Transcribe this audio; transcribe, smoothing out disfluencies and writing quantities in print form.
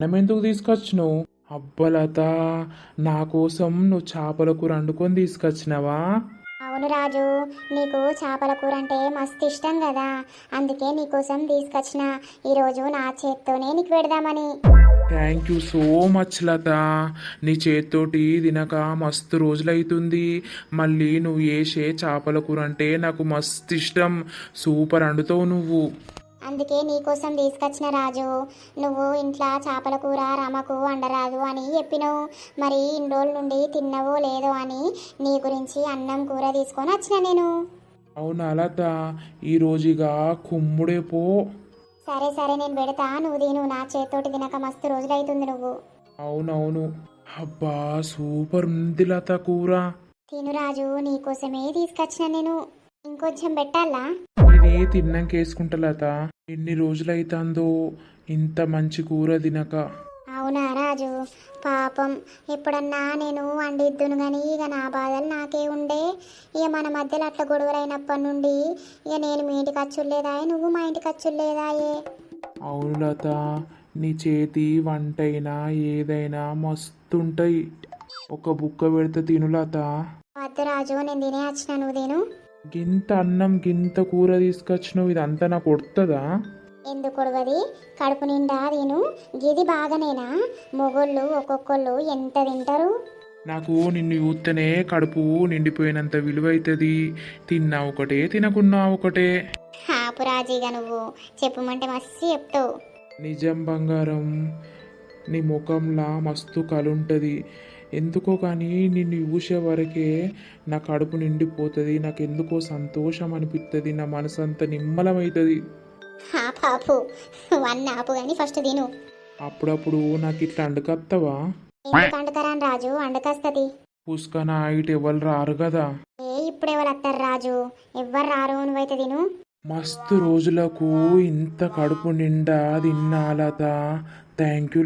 ఎందుకు తీసుకొచ్చినావు? అబ్బలత, నా కోసం నువ్వు చేపల కూర వండుకొని తీసుకొచ్చినావా? అవును రాజు, నీకు చేపల కూర అంటే మస్తు ఇష్టం కదా, అందుకే నీకోసం తీసుకొచ్చిన. ఈరోజు నా చేత్తోనే నీకు పెడదామని. థ్యాంక్ యూ సో మచ్ లత. నీ చేత్తోటి తినక మస్తు రోజులైతుంది. మళ్ళీ నువ్వు వేసే చేపల కూర అంటే నాకు మస్తు ఇష్టం. సూపర్ వండుతావు నువ్వు. అందుకే నీకోసం తీసుకొచ్చిన రాజు. నువ్వు ఇంట్లో చేపల కూర రమకు వండరాదు అని చెప్పినావు. మరి ఇన్ని రోజుల నుండి తిన్నవో లేదో అని నీ గురించి అన్నం కూర తీసుకొని వచ్చిన నేను. అవునా లత, ఈరోజుగా కుమ్ముడే పో. సరే సరే, నేను పెడతా, నువ్వు తిను. నా చేత్తోటి తినక మస్తు రోజులైతుంది నువ్వు. అవునవును. అబ్బా సూపర్ ఉంది లత కూర. తిను రాజు, నీకోసమే తీసుకొచ్చిన నేను. ఇంకొంచెం పెట్టాలా? ఇది తిన్నాక వేసుకుంటా లత. ఎన్ని రోజులైతుందో ఇంత మంచి కూర తినక. అవునా రాజు, పాపం. ఎప్పుడన్నా నేను వండిద్దును కానీ ఇక నా బాధలు నాకే ఉండే. ఇక మన మధ్యలో అట్లా గొడవలైనప్పటి నుండి ఇక నేను మీ ఇంటికి వచ్చులేదాయే, నువ్వు మా ఇంటికి వచ్చులేదాయే. అవును లత, నీ చేతి వంటైనా ఏదైనా మస్తుంటాయి. ఒక బుక్క పెడితే తిను లత. వద్దు రాజు, నేను తినే వచ్చిన, నువ్వు తిను. గింత అన్నం గింత కూర తీసుకొచ్చినావు, ఇదంతా నాకు కొడుతుందా? ఎందుకు కొడవది? కడుపు నిండా తిను. గిది బాగానేనా? మొగోళ్ళు ఒక్కొక్కళ్ళు ఎంత తింటారు? నాకు నిన్ను చూస్తేనే కడుపు నిండిపోయినంత విలువైతుంది. తిన్నా ఒకటే, తినకున్నా ఒకటే. ఆపు రాజీగా, నువ్వు చెప్పమంటే మస్తు చెప్తావు. నిజం బంగారం, నీ ముఖంలా మస్తు కలుంటుంది. ఎందుకో కానీ నిన్ను చూసే వరకే నా కడుపు నిండిపోతుంది. నాకు ఎందుకో సంతోషం అనిపిస్తుంది. నా మనసు అంతా నిమ్మలమవుతుంది. పాపు, వన్ ఆపు కానీ ఫస్ట్ తిను. అప్పుడప్పుడు నాకు ఇట్లా అండుకత్తవా? ఎందుకు అండుకరాని రాజు, అండకస్తది. పుష్కన ఇటు ఎవరు రారు కదా. ఇప్పుడు ఎవరు వస్తారు రాజు? ఎవ్వరు రారు, నువ్వైతే తిను. మస్తు రోజులకు ఇంత కడుపు నిండా తిన్నాలత. Thank you.